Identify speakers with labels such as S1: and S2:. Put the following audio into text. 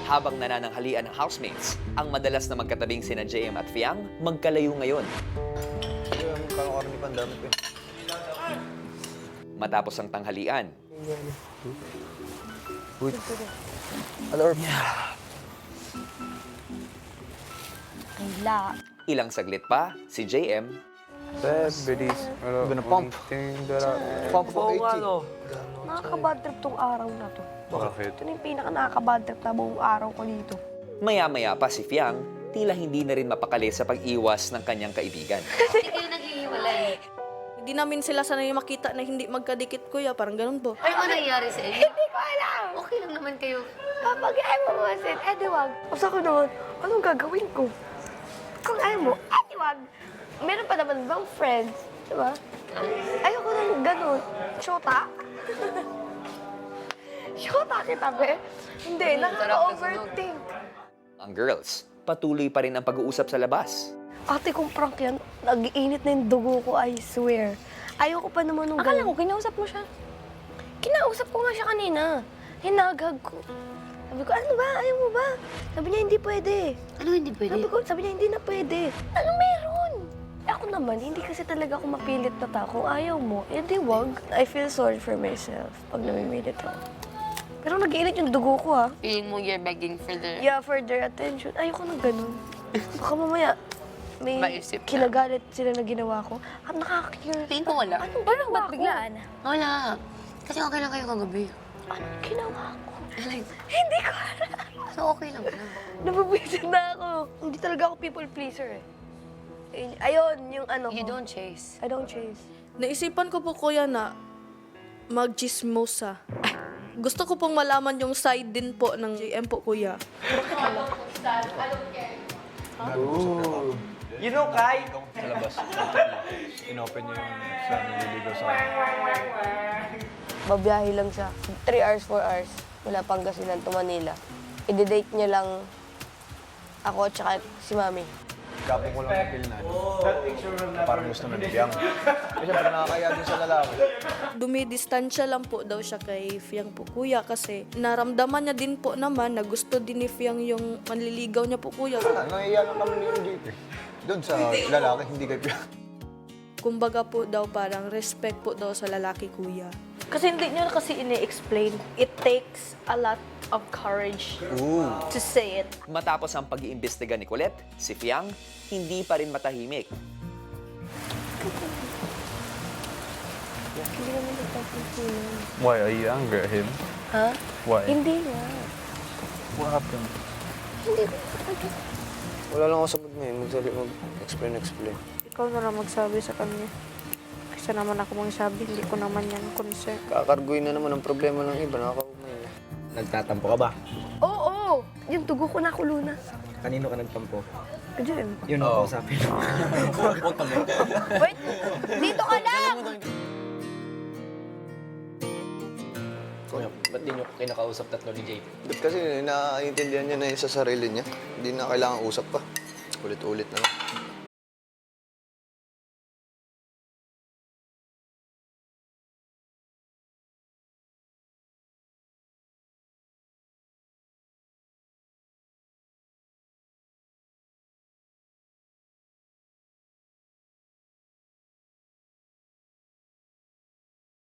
S1: Habang nanananghalian ng housemates, ang madalas na magkatabing sina JM at Fiang magkalayo ngayon.
S2: Kakakarni pa ang dami ko.
S1: Matapos ang tanghalian,
S2: Alor.
S3: Kayla.
S1: ilang saglit pa, si JM
S4: Everybody's
S2: Gonna pump. Pump of 80.
S3: Nakaka-bad trip tong araw na to.
S4: Bakit?
S3: Ito na yung pinaka-nakaka-bad trip na buong araw ko dito.
S1: Maya-maya pa si Fiang, tila hindi na rin mapakali sa pag-iwas ng kanyang kaibigan.
S5: Hindi kayo naghihiwalay.
S6: Hindi namin sila sanay makita na hindi magkadikit, kuya. Parang ganun po.
S5: Ano ang nangyayari sa inyo?
S3: Hindi ko alam!
S5: Okay lang naman kayo.
S3: Kapag ayaw mo masin, di wag. Basta ko noon, anong gagawin ko? Kung ayaw mo, di wag. Meron pa naman bang friends, di ba? Ayoko nang ganun. Shota? Shota kita, be? Hindi, nakaka-overthink.
S1: Ang girls, patuloy pa rin ang pag-uusap sa labas.
S3: Ate kong prank yan, nag-iinit na yung dugo ko, I swear. Ayoko pa naman nung
S6: Akala
S3: ganun.
S6: ko, kinausap mo siya.
S3: Kinausap ko nga siya kanina. Hinagag ko. Sabi ko, ano ba? Ayaw mo ba? Sabi niya, hindi pwede.
S5: Ano hindi pwede?
S3: Sabi niya, hindi na pwede. Ano meron? Ako naman, hindi kasi talaga ako mapilit na tao. Kung ayaw mo, di wag. I feel sorry for myself pag namimilit ako. Pero nag-iinit yung dugo ko, ha?
S5: Feeling mo you're begging for the...
S3: Yeah, for their attention. Ayoko na ganun. Baka mamaya, may
S5: Maisip na.
S3: kinagalit sila na ginawa ko. At nakaka-curious.
S5: Feeling ko wala.
S3: Anong ginawa ko?
S5: Wala. Kasi okay lang kayo kagabi.
S3: Anong ginawa ko?
S5: Like,
S3: Hindi ko alam.
S5: so okay lang na.
S3: Nababisit na ako. Hindi talaga ako people pleaser eh. Ayun, yung ano
S5: You
S3: ko.
S5: don't chase.
S3: I don't chase.
S6: Naisipan ko po, kuya, na mag-chismosa. Gusto ko pong malaman yung side din po ng JM po, kuya.
S2: You know, Kai?
S4: Sa labas. Inopen niya yung sa nililigaw sa akin.
S3: Babiyahe lang siya. 3 hours, 4 hours. Mula Pangasinan to Manila. I-date niya lang ako at saka si Mami.
S4: Kapag ko lang napil na, parang gusto na nabiyang. Kasi siyempre nakakaya din sa lalaki.
S6: Dumidistansya lang po daw siya kay Fiang po, kuya, kasi naramdaman niya din po naman na gusto din ni Fiang yung manliligaw niya po, kuya.
S4: Nangiya lang kami ni JP. Doon sa lalaki, hindi kay Pia.
S6: Kumbaga po daw parang respect po daw sa lalaki, kuya.
S3: Kasi hindi niya kasi ini-explain. It takes a lot of courage to say it.
S1: Matapos ang pag-iimbestiga ni Colette, si Fiang hindi pa rin matahimik.
S3: Hindi naman nagpapansinan.
S4: Why? Are you angry at him?
S3: Ha?
S4: Why?
S3: Hindi nga.
S4: What happened?
S3: Hindi ko.
S2: Wala lang ako sa mood ngayon. Mag-explain.
S6: Ikaw na lang magsabi sa kanya. Kasi naman ako magsabi, hindi ko naman yan concern.
S2: Kakarguin na naman ang problema ng iba. Nakakaumay na.
S7: Nagtatampo ka ba?
S3: Oo! Yung dugo ko nakulo na.
S7: Kanino ka nagtampo?
S3: Diyan.
S7: Yun ang kausapin.
S3: Wait! Dito ka lang!
S7: Ba't di nyo kinakausap tatlo ni JP?
S2: Ba't kasi naiintindihan niya na yun sa sarili niya. Hindi na kailangan usap pa. Ulit-ulit na lang.